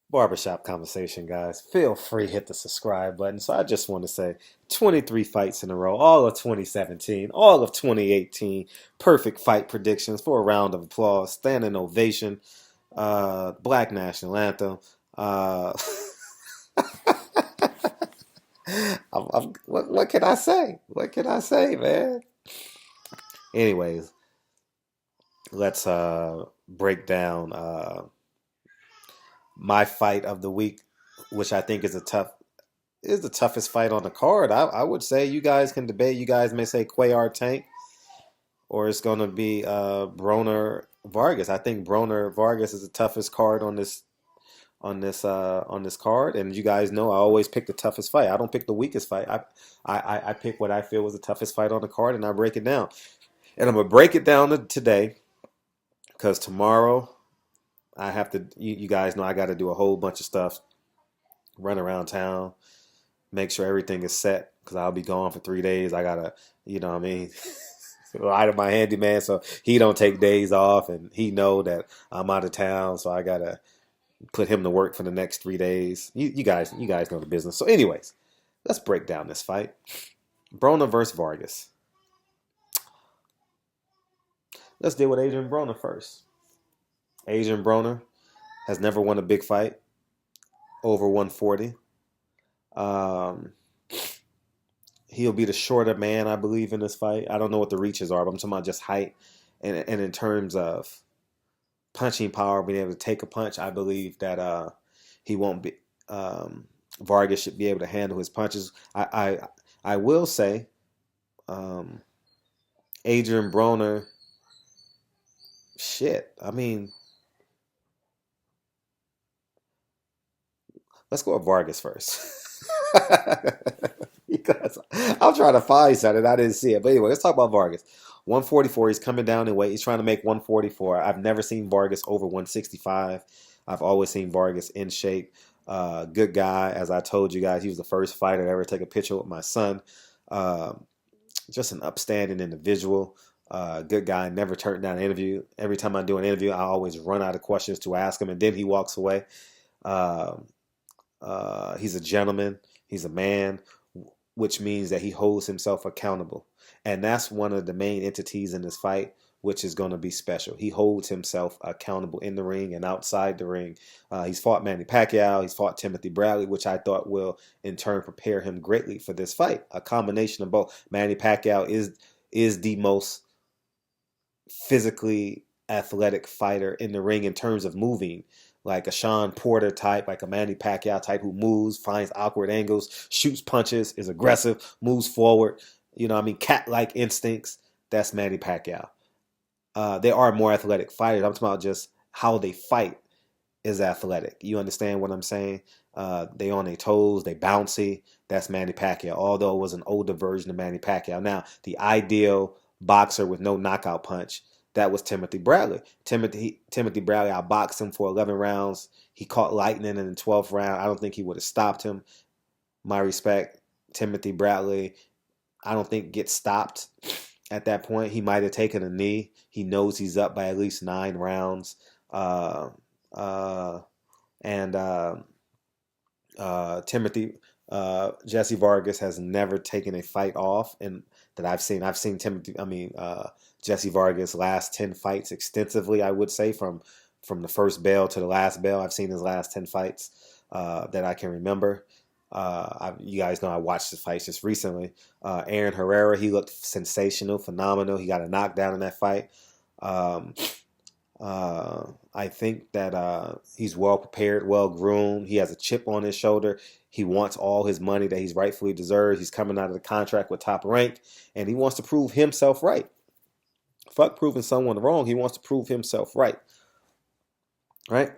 Barbershop conversation, guys. Feel free hit the subscribe button. So I just want to say 23 fights in a row, all of 2017, all of 2018, perfect fight predictions for a round of applause, standing ovation, black national anthem. Uh, what can I say? What can I say, man? Anyways, let's break down my fight of the week, which I think is the toughest fight on the card. I would say you guys can debate. You guys may say Cuellar Tank, or it's going to be Broner Vargas. I think Broner Vargas is the toughest card on this card. And you guys know I always pick the toughest fight. I don't pick the weakest fight. I pick what I feel was the toughest fight on the card, and I break it down. And I'm gonna break it down today because tomorrow I have to. You guys know I got to do a whole bunch of stuff, run around town, make sure everything is set because I'll be gone for 3 days. I gotta, you know what I mean, ride with my handyman so he don't take days off, and he know that I'm out of town, so I gotta put him to work for the next 3 days. You guys know the business. So, anyways, let's break down this fight. Broner versus Vargas. Let's deal with Adrian Broner first. Adrian Broner has never won a big fight over 140. Um, He'll be the shorter man, I believe, in this fight. I don't know what the reaches are, but I'm talking about just height. And in terms of punching power, being able to take a punch, I believe that he won't be. Vargas should be able to handle his punches. I will say, um, Adrian Broner. Shit, I mean, let's go with Vargas first. Because I'm trying to find something. I didn't see it. But anyway, let's talk about Vargas. 144, he's coming down in weight. He's trying to make 144. I've never seen Vargas over 165. I've always seen Vargas in shape. Good guy. As I told you guys, he was the first fighter to ever take a picture with my son. Um, just an upstanding individual. Good guy. Never turned down an interview. Every time I do an interview, I always run out of questions to ask him, and then he walks away. Um he's a gentleman. He's a man, which means that he holds himself accountable. And that's one of the main entities in this fight, which is going to be special. He holds himself accountable in the ring and outside the ring. He's fought Manny Pacquiao. He's fought Timothy Bradley, which I thought will in turn prepare him greatly for this fight. A combination of both. Manny Pacquiao is the most physically athletic fighter in the ring in terms of moving, like a Sean Porter type, like a Manny Pacquiao type who moves, finds awkward angles, shoots punches, is aggressive, moves forward. You know what I mean? Cat-like instincts. That's Manny Pacquiao. They are more athletic fighters. I'm talking about just how they fight is athletic. You understand what I'm saying? They on their toes, they bouncy. That's Manny Pacquiao, although it was an older version of Manny Pacquiao. Now, the ideal boxer with no knockout punch, that was Timothy Bradley. Timothy Bradley, I boxed him for 11 rounds. He caught lightning in the 12th round. I don't think he would have stopped him. My respect, Timothy Bradley, I don't think gets stopped at that point. He might have taken a knee. He knows he's up by at least 9 rounds. Uh, uh, and Timothy Jesse Vargas has never taken a fight off, and that I've seen. I've seen Jesse Vargas last 10 fights extensively. I would say from the first bell to the last bell. I've seen his last 10 fights that I can remember. You guys know I watched the fights just recently. Aaron Herrera, he looked sensational, phenomenal. He got a knockdown in that fight. Um, I think that he's well prepared, well groomed. He has a chip on his shoulder. He wants all his money that he's rightfully deserved. He's coming out of the contract with Top Rank, and he wants to prove himself right. Fuck proving someone wrong. He wants to prove himself right. Right?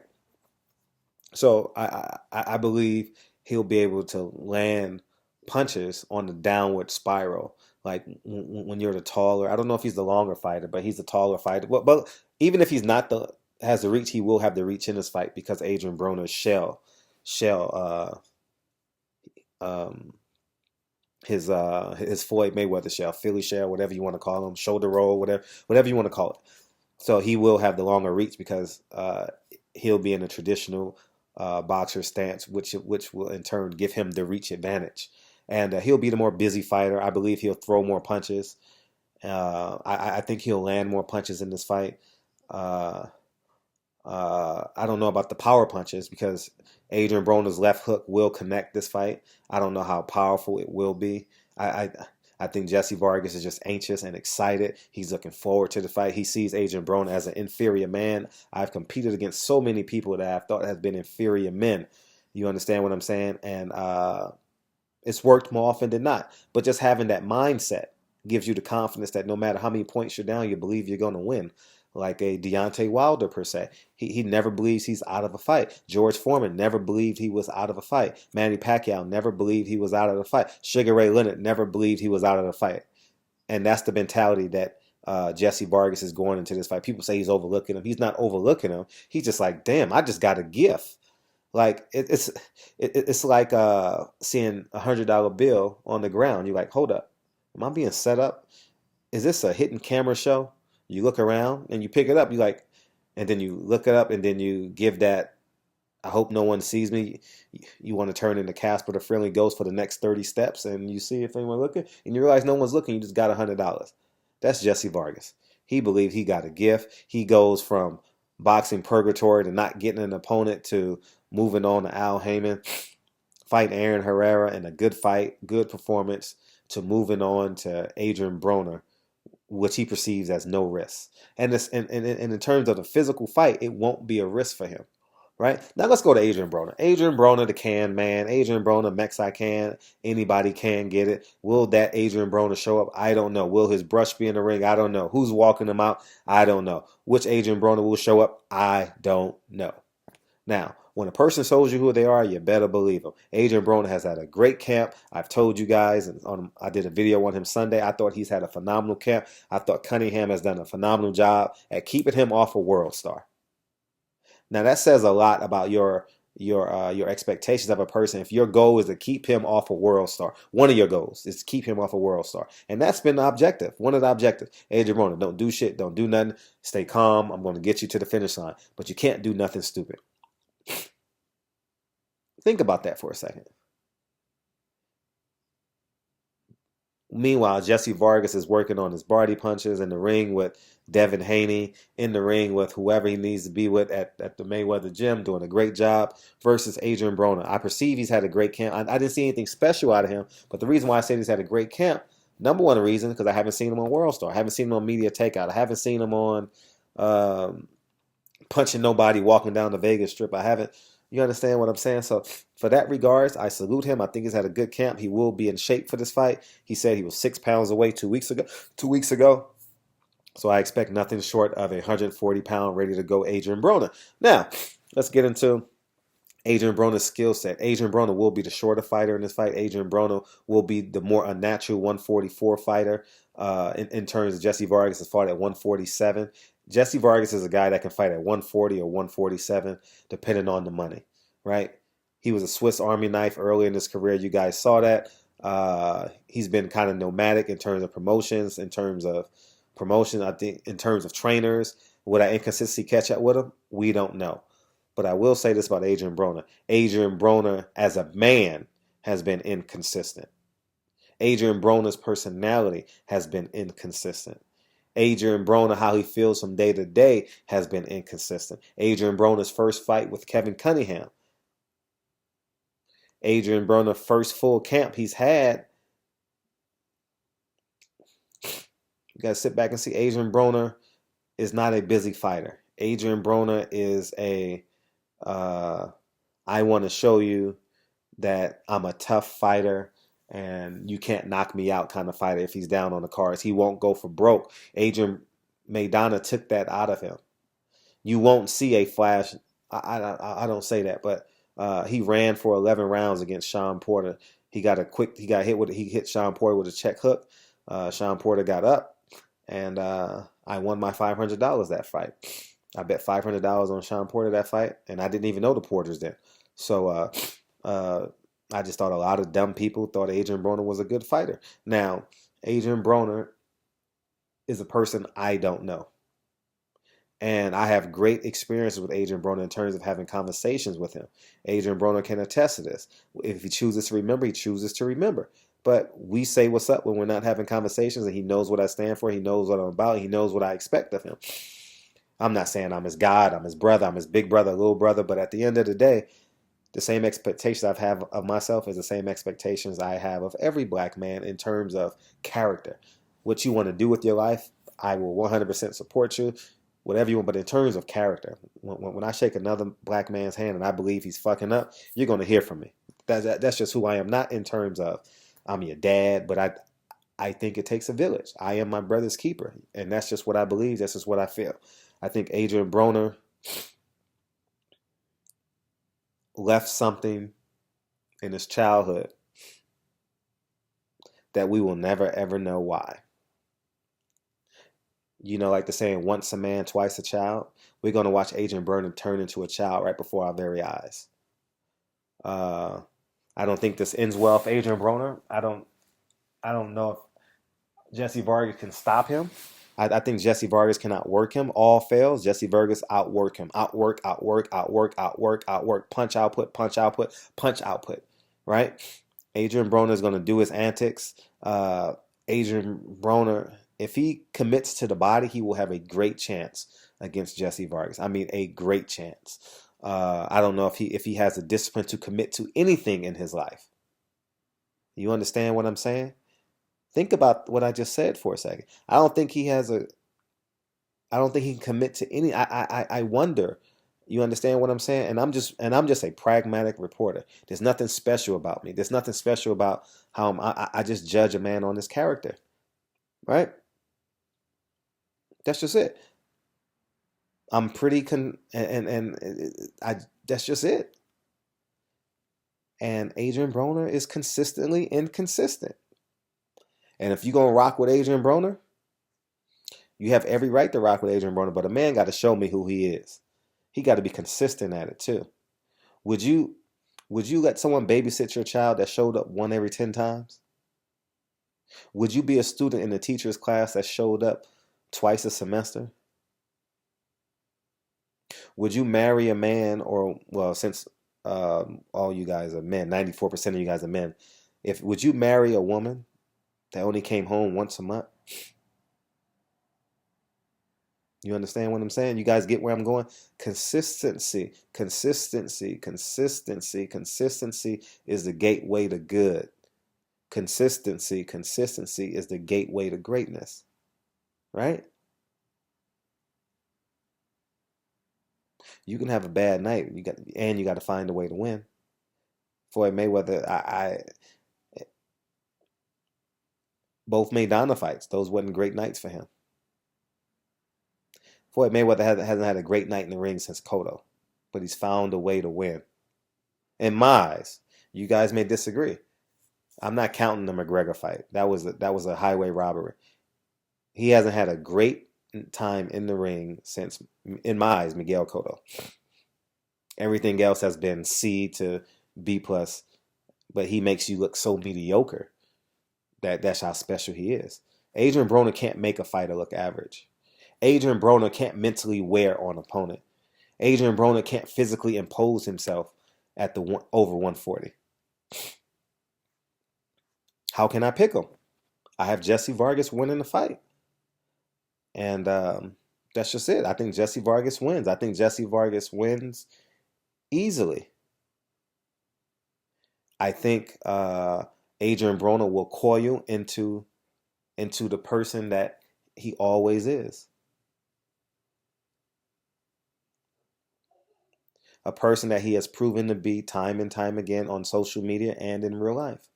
So I believe he'll be able to land punches on the downward spiral. Like when you're the taller, I don't know if he's the longer fighter, but he's the taller fighter. But even if he's not the has the reach, he will have the reach in this fight because Adrian Broner's shell, um, his Floyd Mayweather shell, Philly shell, whatever you want to call him, shoulder roll, whatever you want to call it. So he will have the longer reach because he'll be in a traditional boxer stance, which will in turn give him the reach advantage. And he'll be the more busy fighter. I believe he'll throw more punches. I think he'll land more punches in this fight. Uh, I don't know about the power punches because Adrian Broner's left hook will connect this fight. I don't know how powerful it will be. I think Jesse Vargas is just anxious and excited. He's looking forward to the fight. He sees Adrian Broner as an inferior man. I've competed against so many people that I've thought have been inferior men. You understand what I'm saying? And it's worked more often than not. But just having that mindset gives you the confidence that no matter how many points you're down, you believe you're going to win. Like a Deontay Wilder, per se. He never believes he's out of a fight. George Foreman never believed he was out of a fight. Manny Pacquiao never believed he was out of the fight. Sugar Ray Leonard never believed he was out of the fight. And that's the mentality that Jesse Vargas is going into this fight. People say he's overlooking him. He's not overlooking him. He's just like, damn, I just got a gift. Like it's like seeing $100 bill on the ground. You're like, hold up, am I being set up? Is this a hidden camera show? You look around and you pick it up. You like, and then you look it up and then you give that. I hope no one sees me. You want to turn into Casper the Friendly Ghost for the next 30 steps, and you see if anyone looking, and you realize no one's looking. You just got $100. That's Jesse Vargas. He believes he got a gift. He goes from boxing purgatory to not getting an opponent to moving on to Al Heyman, fight Aaron Herrera in a good fight, good performance, to moving on to Adrian Broner, which he perceives as no risk. And in terms of the physical fight, it won't be a risk for him. Right? Now let's go to Adrian Broner. Adrian Broner, the can man. Adrian Broner, Mexican. Anybody can get it. Will that Adrian Broner show up? I don't know. Will his brush be in the ring? I don't know. Who's walking him out? I don't know. Which Adrian Broner will show up? I don't know. Now, when a person shows you who they are, you better believe them. Adrian Broner has had a great camp. I've told you guys, and I did a video on him Sunday. I thought he's had a phenomenal camp. I thought Cunningham has done a phenomenal job at keeping him off a world star. Now that says a lot about your expectations of a person. If your goal is to keep him off a world star, one of your goals is to keep him off a world star, and that's been the objective. One of the objectives. Adrian Broner, don't do shit, don't do nothing, stay calm. I'm going to get you to the finish line, but you can't do nothing stupid. Think about that for a second. Meanwhile, Jesse Vargas is working on his body punches in the ring with Devin Haney, in the ring with whoever he needs to be with at the Mayweather gym, doing a great job, versus Adrian Broner. I perceive he's had a great camp. I didn't see anything special out of him, but the reason why I say he's had a great camp, number one reason, because I haven't seen him on World Star. I haven't seen him on Media Takeout. I haven't seen him on punching nobody walking down the Vegas Strip. I haven't. You understand what I'm saying? So for that regards, I salute him. I think he's had a good camp. He will be in shape for this fight. He said he was 6 pounds away 2 weeks ago. 2 weeks ago. So I expect nothing short of a 140-pound ready-to-go Adrian Broner. Now, let's get into Adrian Broner's skill set. Adrian Broner will be the shorter fighter in this fight. Adrian Broner will be the more unnatural 144 fighter in terms of Jesse Vargas has fought at 147. Jesse Vargas is a guy that can fight at 140 or 147, depending on the money, right? He was a Swiss Army knife early in his career. You guys saw that. He's been kind of nomadic in terms of promotions, I think in terms of trainers. Would that inconsistency catch up with him? We don't know. But I will say this about Adrian Broner. Adrian Broner, as a man, has been inconsistent. Adrian Broner's personality has been inconsistent. Adrian Broner, how he feels from day to day, has been inconsistent. Adrian Broner's first fight with Kevin Cunningham. Adrian Broner, first full camp he's had. You got to sit back and see Adrian Broner is not a busy fighter. Adrian Broner is I want to show you that I'm a tough fighter and you can't knock me out kind of fighter if he's down on the cards. He won't go for broke. Adrian Maidana took that out of him. You won't see a flash. I don't say that, but he ran for 11 rounds against Sean Porter. He hit Sean Porter with a check hook. Sean Porter got up, and I won my $500 that fight. I bet $500 on Sean Porter that fight, and I didn't even know the Porters then. So I just thought a lot of dumb people thought Adrian Broner was a good fighter. Now, Adrian Broner is a person I don't know. And I have great experiences with Adrian Broner in terms of having conversations with him. Adrian Broner can attest to this. If he chooses to remember, he chooses to remember. But we say what's up when we're not having conversations, and he knows what I stand for. He knows what I'm about. He knows what I expect of him. I'm not saying I'm his God, I'm his brother, I'm his big brother, little brother, but at the end of the day, the same expectations I have of myself is the same expectations I have of every black man in terms of character. What you want to do with your life, I will 100% support you, whatever you want. But in terms of character, when I shake another black man's hand and I believe he's fucking up, you're going to hear from me. That's just who I am. Not in terms of I'm your dad, but I think it takes a village. I am my brother's keeper, and that's just what I believe. That's just what I feel. I think Adrian Broner left something in his childhood that we will never ever know why. You know, like the saying, once a man, twice a child. We're going to watch Adrian Broner turn into a child right before our very eyes. I don't think this ends well for Adrian Broner. I don't know if Jesse Vargas can stop him. I think Jesse Vargas can outwork him. All fails, Jesse Vargas outwork him. Outwork, punch output, punch output, punch output. Right? Adrian Broner is going to do his antics. Adrian Broner, if he commits to the body, he will have a great chance against Jesse Vargas. I mean, a great chance. I don't know if he has the discipline to commit to anything in his life. You understand what I'm saying? Think about what I just said for a second. I don't think he can commit to any. I wonder. You understand what I'm saying? And I'm just a pragmatic reporter. There's nothing special about me. There's nothing special about how I just judge a man on his character, right? That's just it. I'm pretty that's just it. And Adrian Broner is consistently inconsistent. And if you're gonna rock with Adrian Broner, you have every right to rock with Adrian Broner, but a man got to show me who he is. He got to be consistent at it too. Would you let someone babysit your child that showed up one every 10 times? Would you be a student in a teacher's class that showed up twice a semester? Would you marry a man, or well, since all you guys are men, 94% of you guys are men, would you marry a woman that only came home once a month? You understand what I'm saying? You guys get where I'm going? Consistency, consistency, consistency, consistency is the gateway to good. Consistency, consistency is the gateway to greatness. Right? You can have a bad night, you got to find a way to win. Floyd Mayweather, both Maidana fights, those weren't great nights for him. Floyd Mayweather hasn't had a great night in the ring since Cotto, but he's found a way to win. In my eyes, you guys may disagree. I'm not counting the McGregor fight. That was a highway robbery. He hasn't had a great time in the ring since, in my eyes, Miguel Cotto. Everything else has been C to B plus, but he makes you look so mediocre that's how special he is. Adrian Broner can't make a fighter look average. Adrian Broner can't mentally wear on an opponent. Adrian Broner can't physically impose himself at the over 140. How can I pick him? I have Jesse Vargas winning the fight. And that's just it. I think Jesse Vargas wins. I think Jesse Vargas wins easily. I think Adrian Broner will coil into the person that he always is. A person that he has proven to be time and time again on social media and in real life.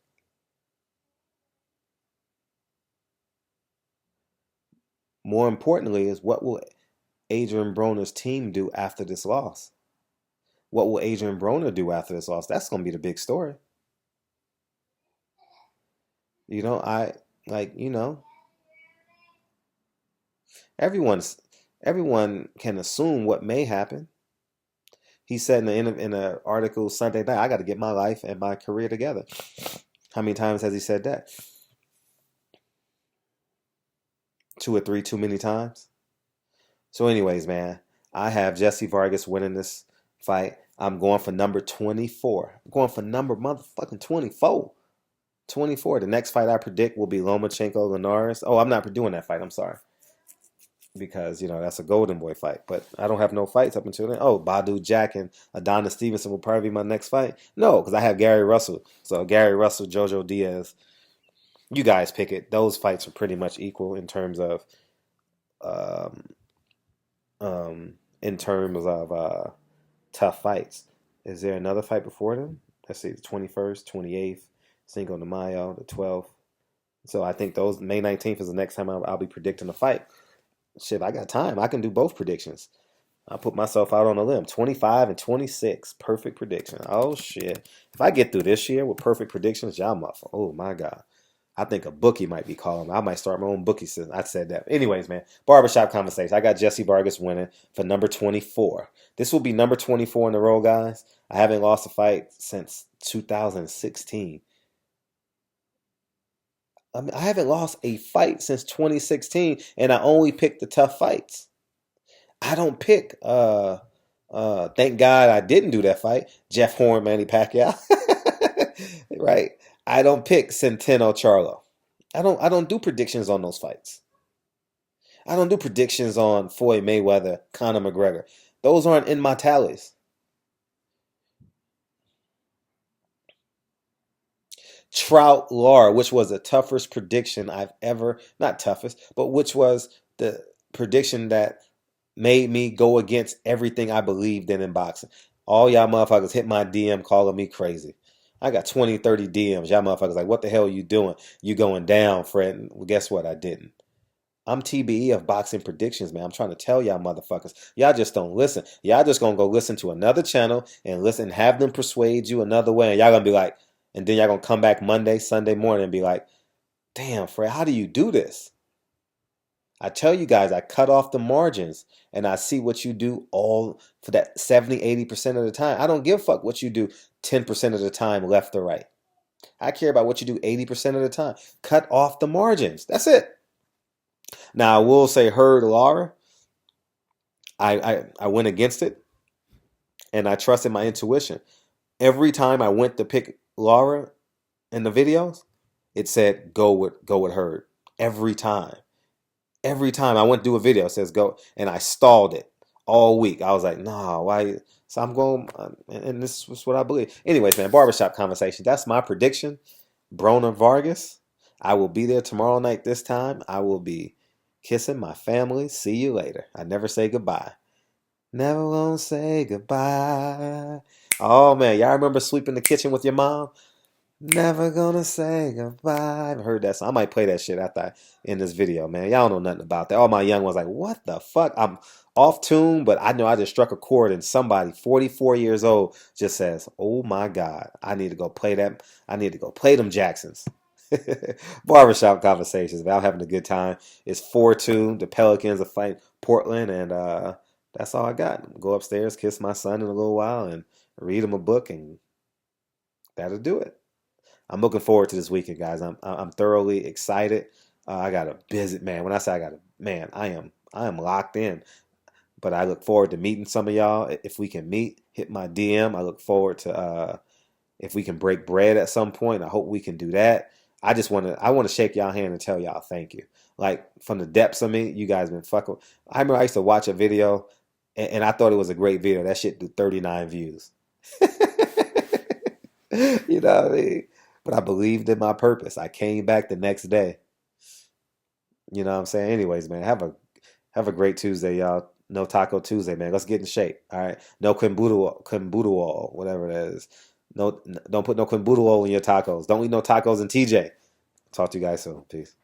More importantly is, what will Adrian Broner's team do after this loss? What will Adrian Broner do after this loss? That's going to be the big story. You know, everyone can assume what may happen. He said in an article Sunday night, I got to get my life and my career together. How many times has he said that? 2 or 3 too many times. So, anyways, man, I have Jesse Vargas winning this fight. I'm going for number 24. I'm going for number motherfucking 24. 24. The next fight I predict will be Lomachenko Linares. Oh, I'm not doing that fight. I'm sorry. Because, that's a Golden Boy fight. But I don't have no fights up until then. Oh, Badu Jack and Adonis Stevenson will probably be my next fight. No, because I have Gary Russell. So, Gary Russell, Jojo Diaz. You guys pick it. Those fights are pretty much equal um, in terms of tough fights. Is there another fight before them? Let's see, the 21st, 28th, Cinco de Mayo, the 12th. So I think those May 19th is the next time I'll be predicting a fight. Shit, I got time. I can do both predictions. I put myself out on a limb. 25 and 26. Perfect prediction. Oh, shit. If I get through this year with perfect predictions, y'all motherfucker. Oh, my God. I think a bookie might be calling me. I might start my own bookie system. I said that. Anyways, man. Barbershop conversation. I got Jesse Vargas winning for number 24. This will be number 24 in a row, guys. I haven't lost a fight since 2016. I haven't lost a fight since 2016, and I only pick the tough fights. I don't pick thank God I didn't do that fight. Jeff Horn, Manny Pacquiao. Right? I don't pick Centeno Charlo. I don't do predictions on those fights. I don't do predictions on Floyd Mayweather, Conor McGregor. Those aren't in my tallies. Trout Lara, which was the toughest prediction I've ever, not toughest, but which was the prediction that made me go against everything I believed in boxing. All y'all motherfuckers hit my DM calling me crazy. I got 20, 30 DMs. Y'all motherfuckers like, what the hell are you doing? You going down, Fred. Well, guess what? I didn't. I'm TBE of boxing predictions, man. I'm trying to tell y'all motherfuckers. Y'all just don't listen. Y'all just gonna go listen to another channel and listen, have them persuade you another way. And y'all gonna be like, and then y'all gonna come back Monday, Sunday morning and be like, damn, Fred, how do you do this? I tell you guys, I cut off the margins and I see what you do all for that 70, 80% of the time. I don't give a fuck what you do 10% of the time, left or right. I care about what you do 80% of the time. Cut off the margins. That's it. Now, I will say, Heard Laura, I went against it and I trusted my intuition. Every time I went to pick Laura in the videos, it said go with Heard. Every time. Every time I went to do a video, it says go, and I stalled it all week. I was like, nah, why? So I'm going, and this is what I believe. Anyways, man, barbershop conversation. That's my prediction. Broner Vargas. I will be there tomorrow night this time. I will be kissing my family. See you later. I never say goodbye. Never gonna say goodbye. Oh, man, y'all remember Sleep in the Kitchen with your mom? Never gonna say goodbye. I've heard that song. I might play that shit after in this video, man. Y'all don't know nothing about that. All my young ones like, what the fuck? I'm off tune, but I know I just struck a chord and somebody 44 years old just says, oh my God, I need to go play that. I need to go play them Jacksons. Barbershop conversations, man. I'm having a good time. It's 4-2. The Pelicans are fighting Portland, and that's all I got. Go upstairs, kiss my son in a little while, and read him a book, and that'll do it. I'm looking forward to this weekend, guys. I'm thoroughly excited. I got a busy man. When I say I got a man, I am locked in. But I look forward to meeting some of y'all. If we can meet, hit my DM. I look forward to if we can break bread at some point. I hope we can do that. I want to shake y'all hand and tell y'all thank you. Like from the depths of me, you guys been fucking. I remember I used to watch a video and I thought it was a great video. That shit do 39 views. You know what I mean? But I believed in my purpose. I came back the next day. You know what I'm saying? Anyways, man, have a great Tuesday, y'all. No Taco Tuesday, man. Let's get in shape. All right. No quimbudo, whatever it is. No, don't put no quimbudo in your tacos. Don't eat no tacos in TJ. Talk to you guys soon. Peace.